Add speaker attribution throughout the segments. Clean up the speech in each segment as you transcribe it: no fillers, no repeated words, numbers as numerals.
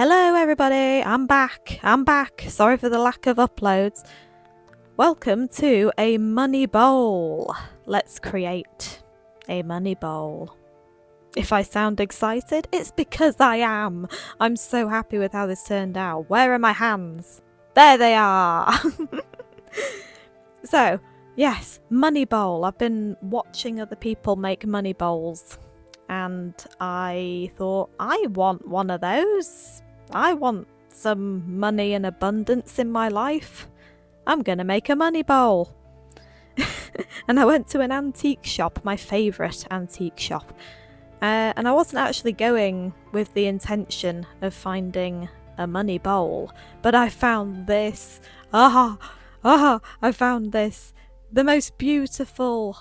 Speaker 1: Hello everybody, I'm back. Sorry for the lack of uploads. Welcome to a money bowl. Let's create a money bowl. If I sound excited, it's because I am. I'm so happy with how this turned out. Where are my hands? There they are. So, yes, money bowl. I've been watching other people make money bowls. And I thought, I want one of those. I want some money and abundance in my life. I'm gonna make a money bowl. And I went to an antique shop, my favourite antique shop. And I wasn't actually going with the intention of finding a money bowl, but I found this. I found this. The most beautiful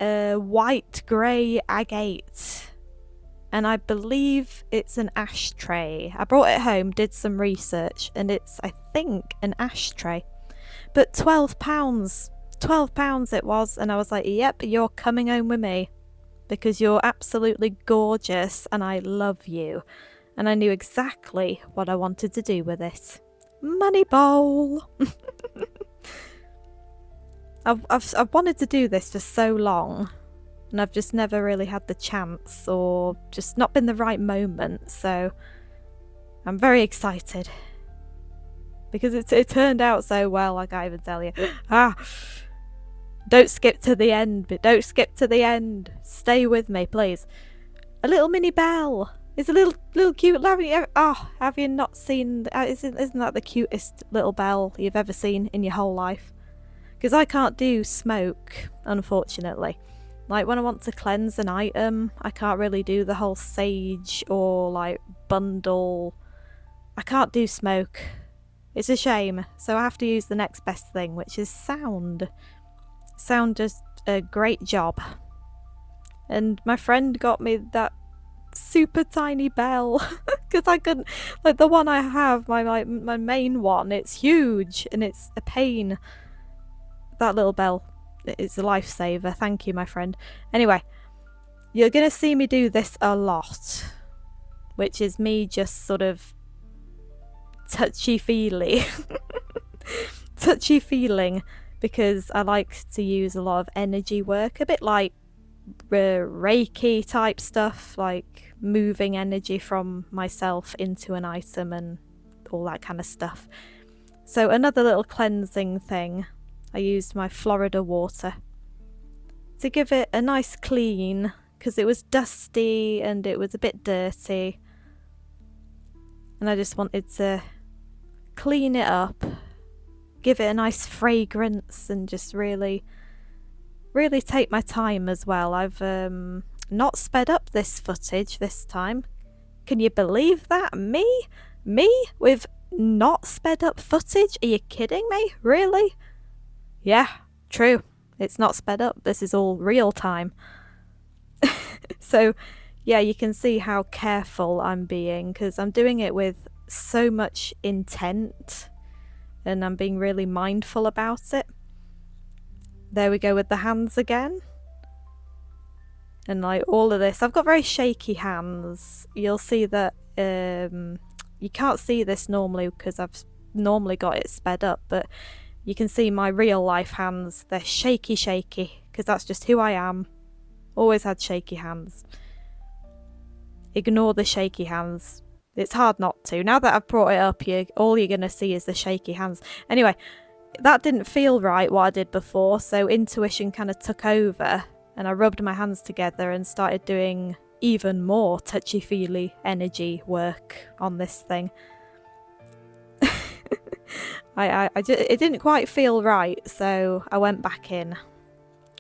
Speaker 1: white grey agate, and I believe it's an ashtray. I brought it home, did some research, and it's, I think, an ashtray. But £12 it was, and I was like, yep, you're coming home with me because you're absolutely gorgeous and I love you. And I knew exactly what I wanted to do with it. Money bowl. I've wanted to do this for so long, and I've just never really had the chance, or just not been the right moment, so I'm very excited. Because it turned out so well, I can't even tell you. Don't skip to the end, but don't skip to the end. Stay with me, please. A little mini bell. It's a little cute. Have you not seen? Isn't that the cutest little bell you've ever seen in your whole life? Because I can't do smoke, unfortunately. Like when I want to cleanse an item, I can't really do the whole sage or like bundle. I can't do smoke. It's a shame. So I have to use the next best thing, which is sound. Sound does a great job. And my friend got me that super tiny bell because I couldn't, like the one I have, my main one, it's huge and it's a pain. That little bell is a lifesaver. Thank you, my friend. Anyway, you're going to see me do this a lot, which is me just sort of touchy-feely. Touchy-feeling, because I like to use a lot of energy work, a bit like Reiki type stuff, like moving energy from myself into an item and all that kind of stuff. So another little cleansing thing. I used my Florida water to give it a nice clean because it was dusty and it was a bit dirty, and I just wanted to clean it up, give it a nice fragrance, and just really take my time as well. I've not sped up this footage this time. Can you believe that? Me with not sped up footage? Are you kidding me? Really? Yeah, true. It's not sped up. This is all real time. So, yeah, you can see how careful I'm being because I'm doing it with so much intent and I'm being really mindful about it. There we go with the hands again. And like all of this, I've got very shaky hands. You'll see that you can't see this normally because I've normally got it sped up, but you can see my real life hands, they're shaky because that's just who I am. Always had shaky hands. Ignore the shaky hands. It's hard not to. Now that I've brought it up, all you're going to see is the shaky hands. Anyway, that didn't feel right what I did before, so intuition kind of took over and I rubbed my hands together and started doing even more touchy-feely energy work on this thing. It didn't quite feel right, so I went back in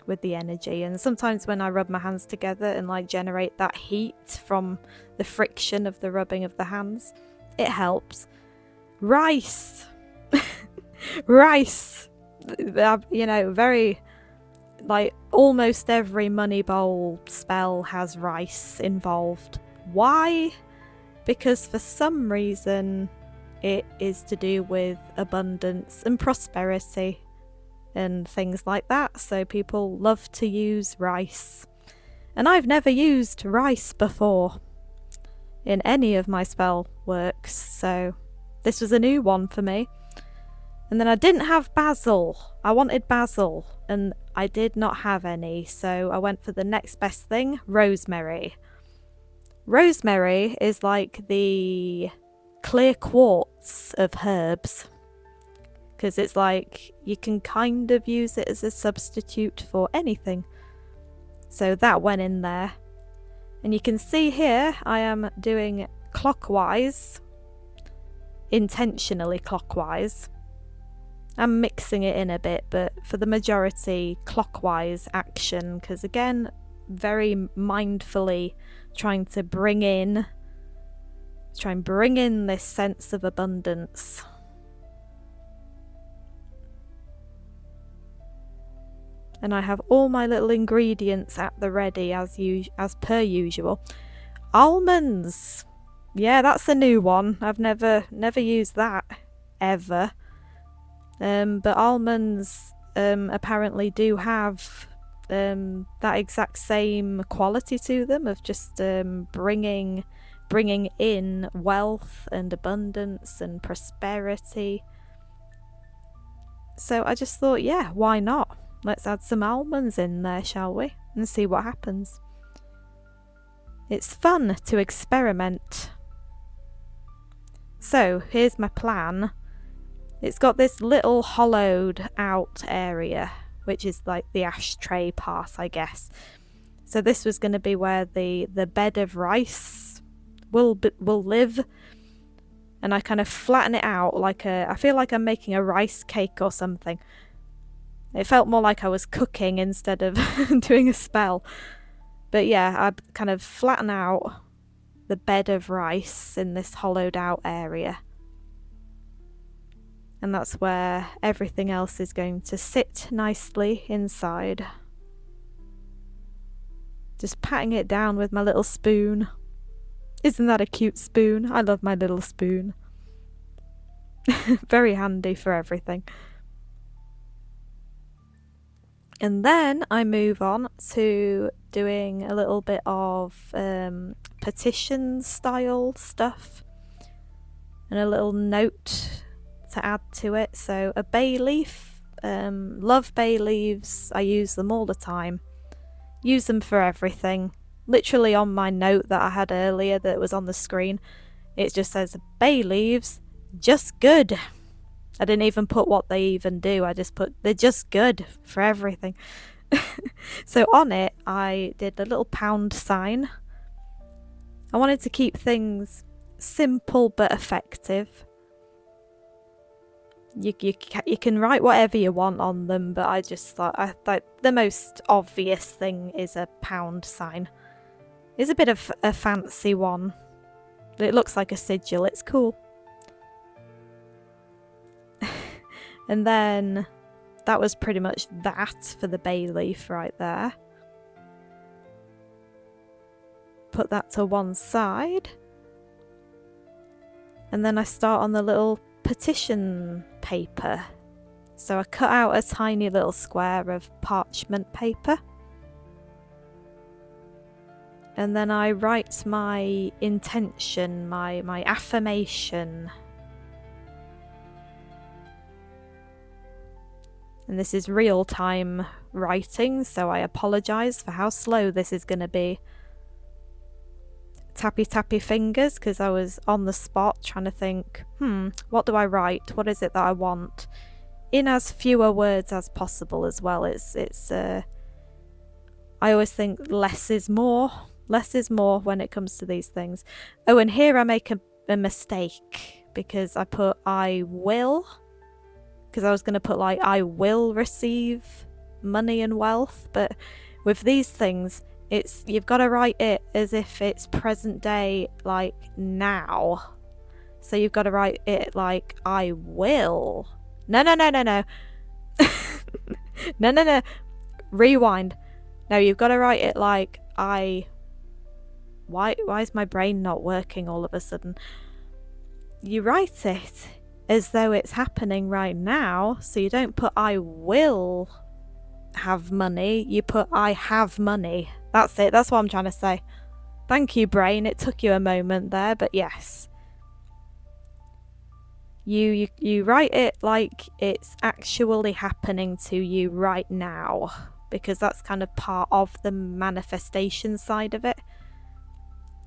Speaker 1: with the energy. And sometimes when I rub my hands together and like generate that heat from the friction of the rubbing of the hands, it helps. Rice. Rice. You know, very, like almost every money bowl spell has rice involved. Why? Because for some reason it is to do with abundance and prosperity and things like that, so people love to use rice. And I've never used rice before. in any of my spell works, so this was a new one for me. And then I didn't have basil. I wanted basil, and I did not have any, so I went for the next best thing, rosemary. Rosemary is like the clear quartz of herbs, because it's like you can kind of use it as a substitute for anything. So that went in there. And you can see here I am doing clockwise, intentionally clockwise. I'm mixing it in a bit, but for the majority clockwise action, because again, very mindfully trying to bring in this sense of abundance. And I have all my little ingredients at the ready as per usual. Almonds! Yeah, that's a new one. I've never used that ever. But almonds apparently do have that exact same quality to them of just bringing in wealth and abundance and prosperity. So I just thought, yeah, why not? Let's add some almonds in there, shall we? And see what happens. It's fun to experiment. So here's my plan. It's got this little hollowed out area, which is like the ashtray part, I guess. So this was going to be where the bed of rice will live. And I kind of flatten it out like I feel like I'm making a rice cake or something. It felt more like I was cooking instead of doing a spell. But yeah, I kind of flatten out the bed of rice in this hollowed out area. And that's where everything else is going to sit nicely inside. Just patting it down with my little spoon. Isn't that a cute spoon? I love my little spoon. Very handy for everything. And then I move on to doing a little bit of petition style stuff and a little note to add to it. So a bay leaf, love bay leaves, I use them all the time. Use them for everything. Literally on my note that I had earlier that was on the screen, it just says bay leaves, just good. I didn't even put what they even do, I just put they're just good for everything. So on it I did a little pound sign. I wanted to keep things simple but effective. You can write whatever you want on them, but I thought the most obvious thing is a pound sign. It's a bit of a fancy one. It looks like a sigil, it's cool. And then that was pretty much that for the bay leaf right there. Put that to one side. And then I start on the little petition paper. So I cut out a tiny little square of parchment paper. And then I write my intention, my affirmation. And this is real-time writing, so I apologise for how slow this is going to be. Tappy fingers, because I was on the spot trying to think, what do I write? What is it that I want? In as fewer words as possible as well. I always think less is more. Less is more when it comes to these things. Oh, and here I make a mistake, because I put I will. Because I was going to put like I will receive money and wealth, but with these things you've got to write it as if it's present day, like now. So you've got to write it like I will. No. No. Rewind. No, you've got to write it like why is my brain not working all of a sudden? You write it as though it's happening right now, so you don't put I will have money, you put I have money. That's it, that's what I'm trying to say. Thank you, brain. It took you a moment there, but yes. You write it like it's actually happening to you right now, because that's kind of part of the manifestation side of it.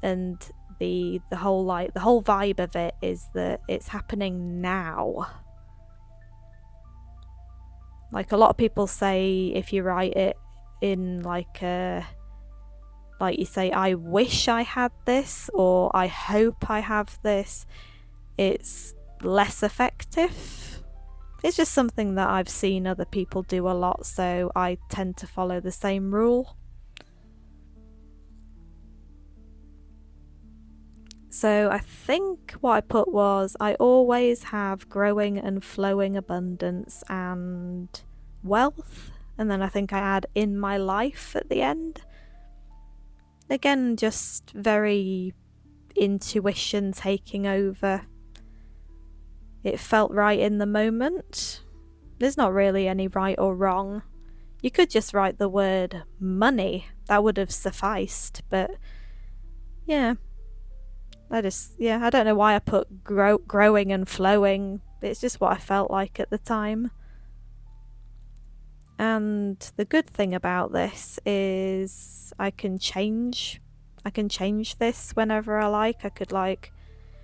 Speaker 1: And the whole vibe of it is that it's happening now. Like a lot of people say, if you write it in like you say, I wish I had this, or I hope I have this, it's less effective. It's just something that I've seen other people do a lot, so I tend to follow the same rule. So I think what I put was, I always have growing and flowing abundance and wealth, and then I think I add in my life at the end. Again, just very intuition taking over. It felt right in the moment. There's not really any right or wrong. You could just write the word money. That would have sufficed, but yeah. I don't know why I put growing and flowing. It's just what I felt like at the time. And the good thing about this is I can change this whenever I like. I could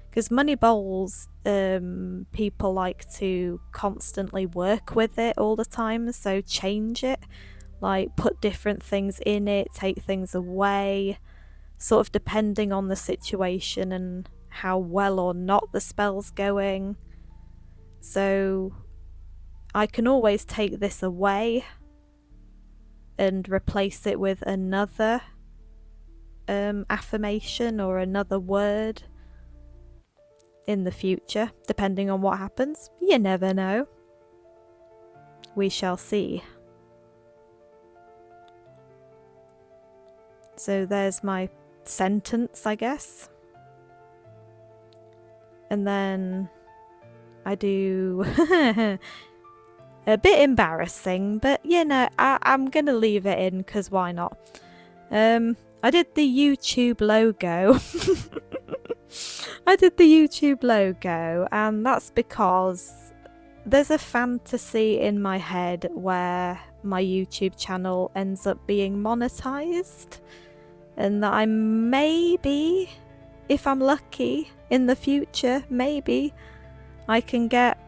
Speaker 1: because money bowls, people like to constantly work with it all the time, so change it, like put different things in it, take things away, sort of depending on the situation and how well or not the spell's going. So I can always take this away and replace it with another affirmation or another word in the future, depending on what happens. You never know. We shall see. So there's my sentence, I guess. And then I do a bit embarrassing, but I'm gonna leave it in because why not? I did the YouTube logo. I did the YouTube logo, and that's because there's a fantasy in my head where my YouTube channel ends up being monetized, and that I maybe, if I'm lucky in the future, maybe I can get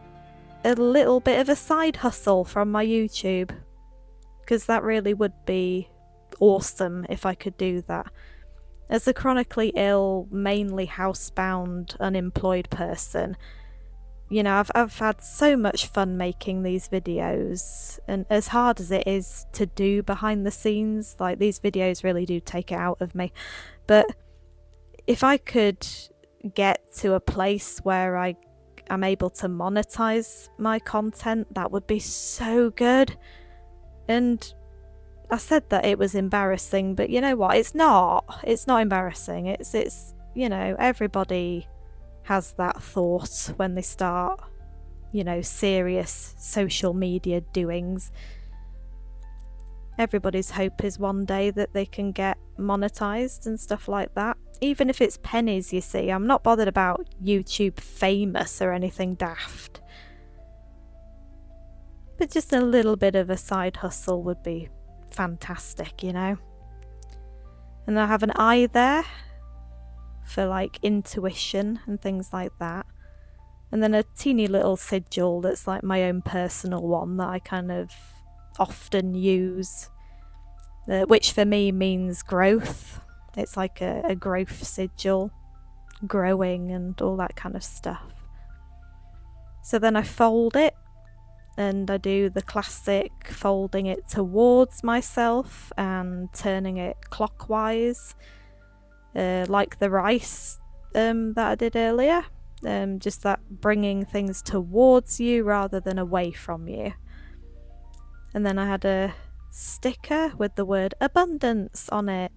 Speaker 1: a little bit of a side hustle from my YouTube, because that really would be awesome if I could do that. As a chronically ill, mainly housebound, unemployed person, I've had so much fun making these videos, and as hard as it is to do behind the scenes, like these videos really do take it out of me. But if I could get to a place where I'm able to monetize my content, that would be so good. And I said that it was embarrassing, but you know what? It's not embarrassing. It's everybody has that thought when they start, serious social media doings. Everybody's hope is one day that they can get monetized and stuff like that. Even if it's pennies, you see. I'm not bothered about YouTube famous or anything daft. But just a little bit of a side hustle would be fantastic, And I have an I there for like intuition and things like that. And then a teeny little sigil that's like my own personal one that I kind of often use, which for me means growth. It's like a growth sigil, growing and all that kind of stuff. So then I fold it, and I do the classic folding it towards myself and turning it clockwise, like the rice that I did earlier. Just that bringing things towards you rather than away from you. And then I had a sticker with the word abundance on it.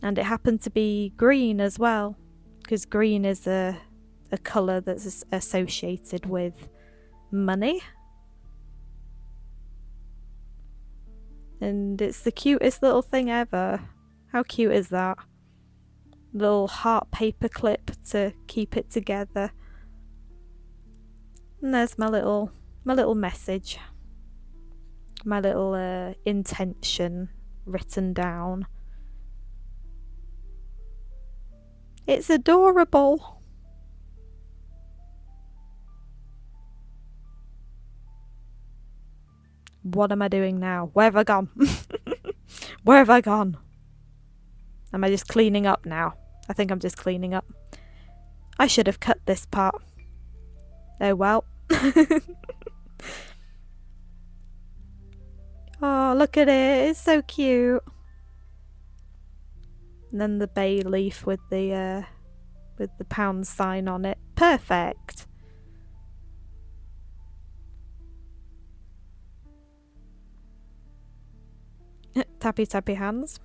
Speaker 1: And it happened to be green as well, because green is a colour that's associated with money. And it's the cutest little thing ever. How cute is that? Little heart paper clip to keep it together. And there's my little message. My little intention written down. It's adorable. What am I doing now? Where have I gone? Where have I gone? Am I just cleaning up now? I think I'm just cleaning up. I should have cut this part. Oh well. Oh, look at it. It's so cute. And then the bay leaf with the pound sign on it. Perfect. Tappy tappy hands.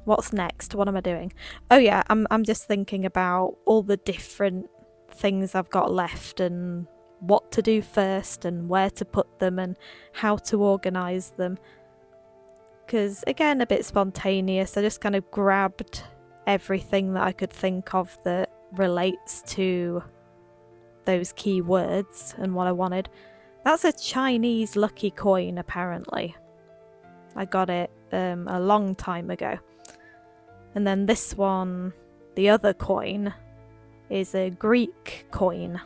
Speaker 1: What's next? What am I doing? Oh yeah, I'm just thinking about all the different things I've got left and what to do first and where to put them and how to organise them. Because again, a bit spontaneous. I just kind of grabbed everything that I could think of that relates to those key words and what I wanted. That's a Chinese lucky coin, apparently. I got it a long time ago. And then this one, the other coin, is a Greek coin.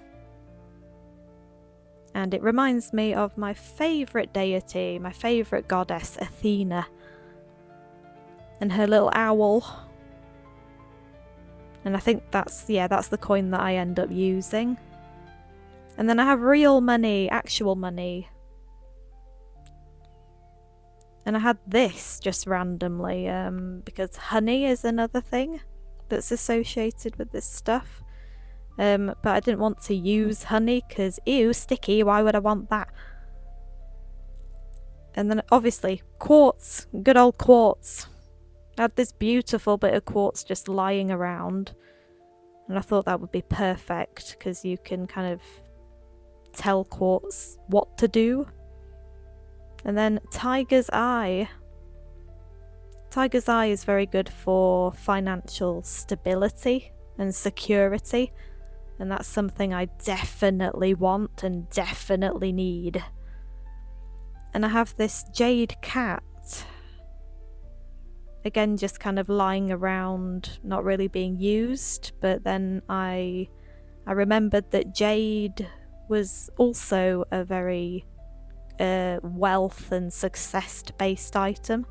Speaker 1: And it reminds me of my favourite deity, my favourite goddess, Athena. And her little owl. And I think that's the coin that I end up using. And then I have real money, actual money. And I had this just randomly, because honey is another thing that's associated with this stuff. But I didn't want to use honey because, ew, sticky, why would I want that? And then obviously, quartz, good old quartz. I had this beautiful bit of quartz just lying around. And I thought that would be perfect because you can kind of tell quartz what to do. And then tiger's eye. Tiger's eye is very good for financial stability and security. And that's something I definitely want and definitely need. And I have this jade cat. Again, just kind of lying around, not really being used. But then I remembered that jade was also a very wealth and success based item.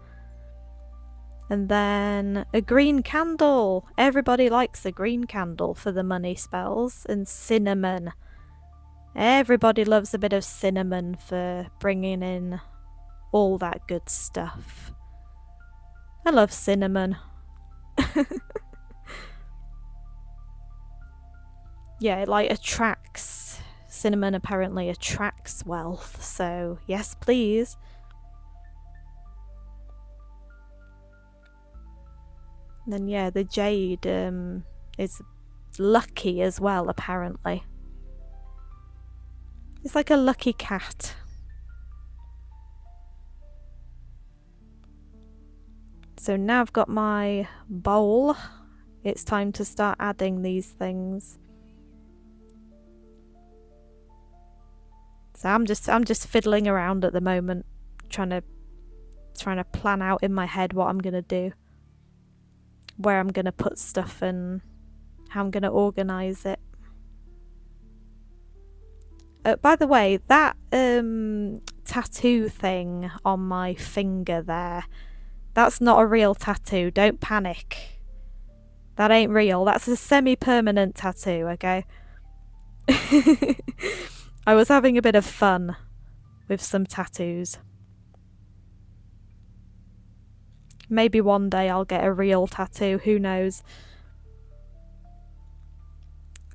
Speaker 1: And then a green candle. Everybody likes a green candle for the money spells. And cinnamon. Everybody loves a bit of cinnamon for bringing in all that good stuff. I love cinnamon. Yeah, it like attracts. Cinnamon apparently attracts wealth, so yes please. And then yeah, the jade is lucky as well, apparently. It's like a lucky cat. So now I've got my bowl. It's time to start adding these things. So I'm just fiddling around at the moment, trying to plan out in my head what I'm gonna do, where I'm gonna put stuff and how I'm gonna organise it. By the way, that tattoo thing on my finger there, that's not a real tattoo. Don't panic. That ain't real. That's a semi-permanent tattoo, okay? I was having a bit of fun with some tattoos. Maybe one day I'll get a real tattoo, who knows.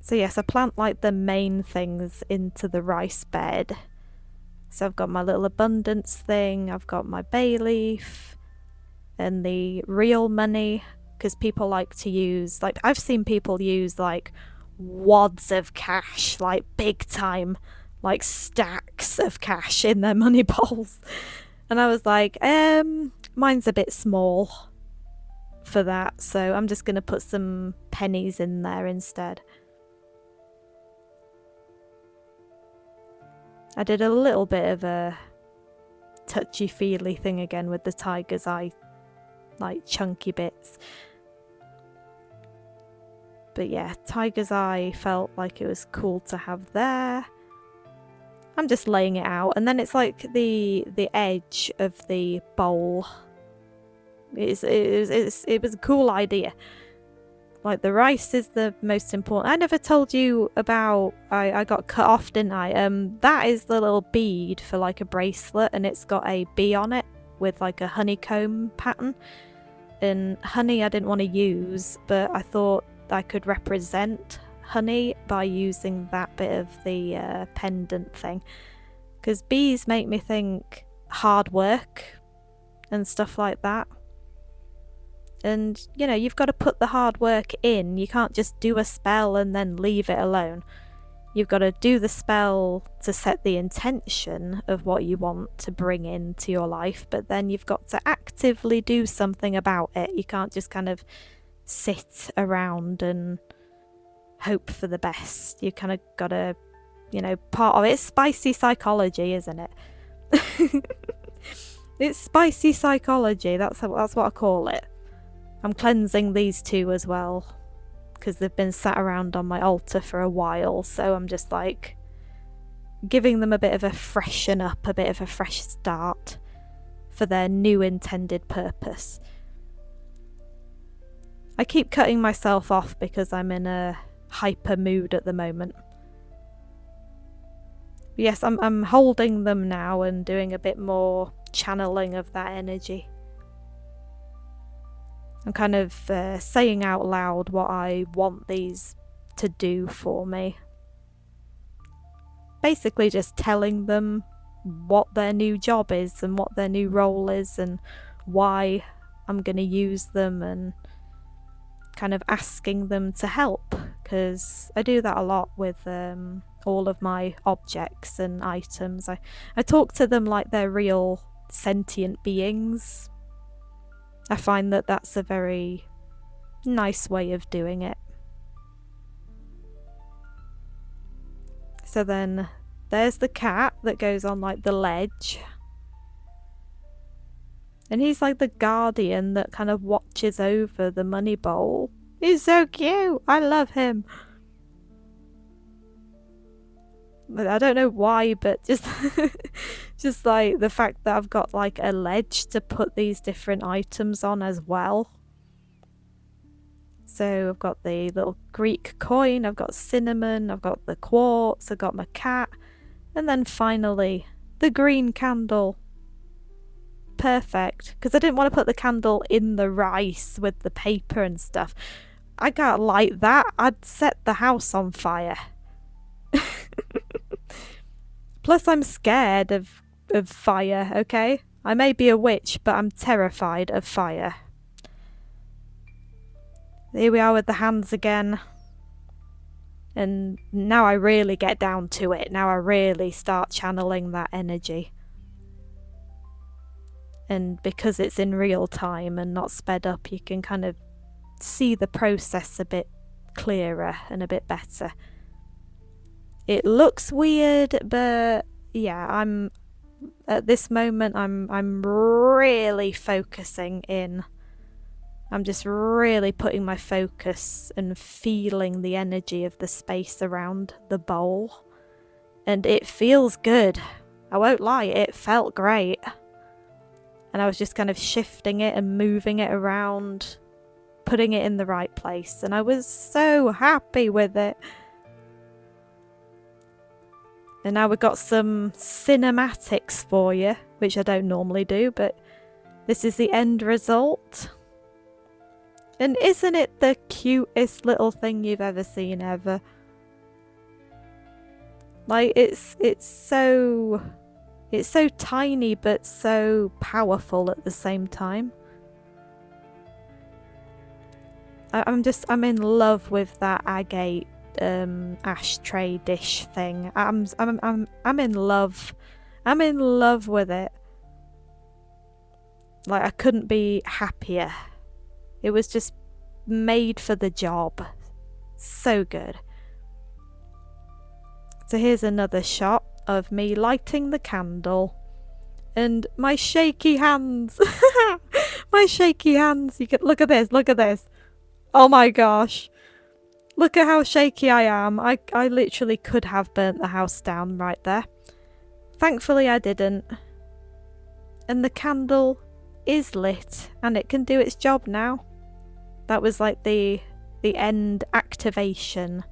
Speaker 1: So yes, I plant like the main things into the rice bed. So I've got my little abundance thing, I've got my bay leaf, and the real money, because people like to use, like I've seen people use like wads of cash, like big time, like stacks of cash in their money bowls. And I was like, mine's a bit small. for that, so I'm just going to put some pennies in there instead. I did a little bit of a touchy-feely thing again with the tiger's eye, like chunky bits. But yeah, tiger's eye felt like it was cool to have there. I'm just laying it out, and then it's like the edge of the bowl. It was a cool idea. Like, the rice is the most important. I never told you about, I got cut off, didn't I? That is the little bead for like a bracelet, and it's got a bee on it with like a honeycomb pattern. And honey I didn't want to use, but I thought I could represent honey by using that bit of the pendant thing. Because bees make me think hard work and stuff like that. And, you know, you've got to put the hard work in. You can't just do a spell and then leave it alone. You've got to do the spell to set the intention of what you want to bring into your life, but then you've got to actively do something about it. You can't just kind of sit around and hope for the best. You kind of got to, you know, part of it's spicy psychology, isn't it? It's spicy psychology. That's what I call it. I'm cleansing these two as well, because they've been sat around on my altar for a while, so I'm just like giving them a bit of a freshen up, a bit of a fresh start for their new intended purpose. I keep cutting myself off because I'm in a hyper mood at the moment. Yes, I'm holding them now and doing a bit more channeling of that energy. I'm kind of saying out loud what I want these to do for me. Basically just telling them what their new job is and what their new role is and why I'm going to use them, and kind of asking them to help, because I do that a lot with all of my objects and items. I talk to them like they're real sentient beings. I find that that's a very nice way of doing it. So then there's the cat that goes on like the ledge. And he's like the guardian that kind of watches over the money bowl. He's so cute. I love him. I don't know why, but just just like the fact that I've got like a ledge to put these different items on as well. So I've got the little Greek coin, I've got cinnamon, I've got the quartz, I've got my cat, and then finally the green candle. Perfect, because I didn't want to put the candle in the rice with the paper and stuff. I can't light that. I'd set the house on fire. Plus, I'm scared of fire, okay? I may be a witch, but I'm terrified of fire. Here we are with the hands again. And now I really get down to it. Now I really start channeling that energy. And because it's in real time and not sped up, you can kind of see the process a bit clearer and a bit better. It looks weird, but yeah, I'm at this moment I'm really focusing in. I'm just really putting my focus and feeling the energy of the space around the bowl. And it feels good. I won't lie, it felt great. And I was just kind of shifting it and moving it around, putting it in the right place. And I was so happy with it. And now we've got some cinematics for you, which I don't normally do, but this is the end result. And isn't it the cutest little thing you've ever seen ever? Like, it's so tiny but so powerful at the same time. I'm in love with that agate ashtray dish thing. I'm in love. I'm in love with it. Like, I couldn't be happier. It was just made for the job. So good. So here's another shot of me lighting the candle. And my shaky hands. My shaky hands. You can look at this, look at this. Oh my gosh. Look at how shaky I am. I literally could have burnt the house down right there. Thankfully I didn't. And the candle is lit and it can do its job now. That was like the end activation.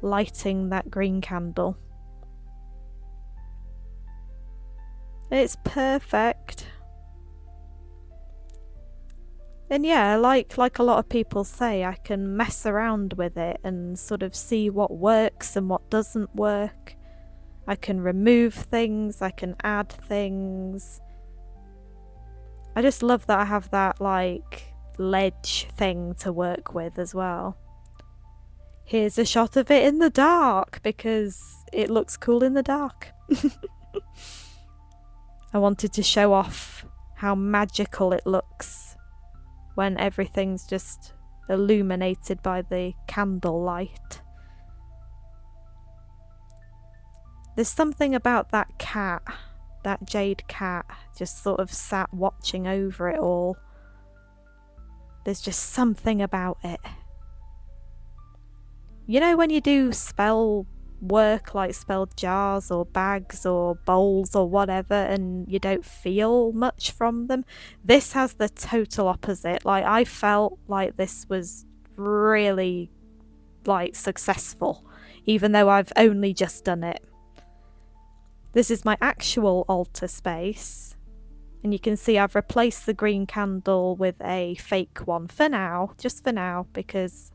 Speaker 1: Lighting that green candle. It's perfect. And yeah, like a lot of people say, I can mess around with it and sort of see what works and what doesn't work. I can remove things, I can add things. I just love that I have that like ledge thing to work with as well. Here's a shot of it in the dark because it looks cool in the dark. I wanted to show off how magical it looks when everything's just illuminated by the candle light. There's something about that cat, that jade cat, just sort of sat watching over it all. There's just something about it. You know when you do spell work, like spell jars or bags or bowls or whatever, and you don't feel much from them? This has the total opposite. Like, I felt like this was really like successful, even though I've only just done it. This is my actual altar space, and you can see I've replaced the green candle with a fake one for now, just for now, because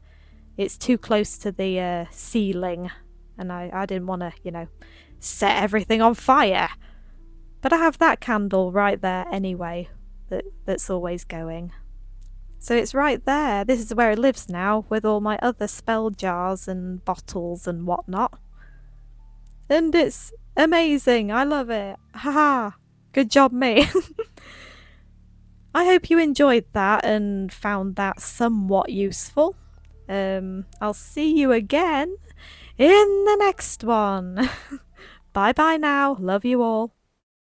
Speaker 1: it's too close to the ceiling, and I didn't want to, you know, set everything on fire. But I have that candle right there anyway, that's always going. So it's right there. This is where it lives now, with all my other spell jars and bottles and whatnot. And it's amazing. I love it. Haha. Good job, me. I hope you enjoyed that and found that somewhat useful. I'll see you again in the next one. Bye bye now. Love you all.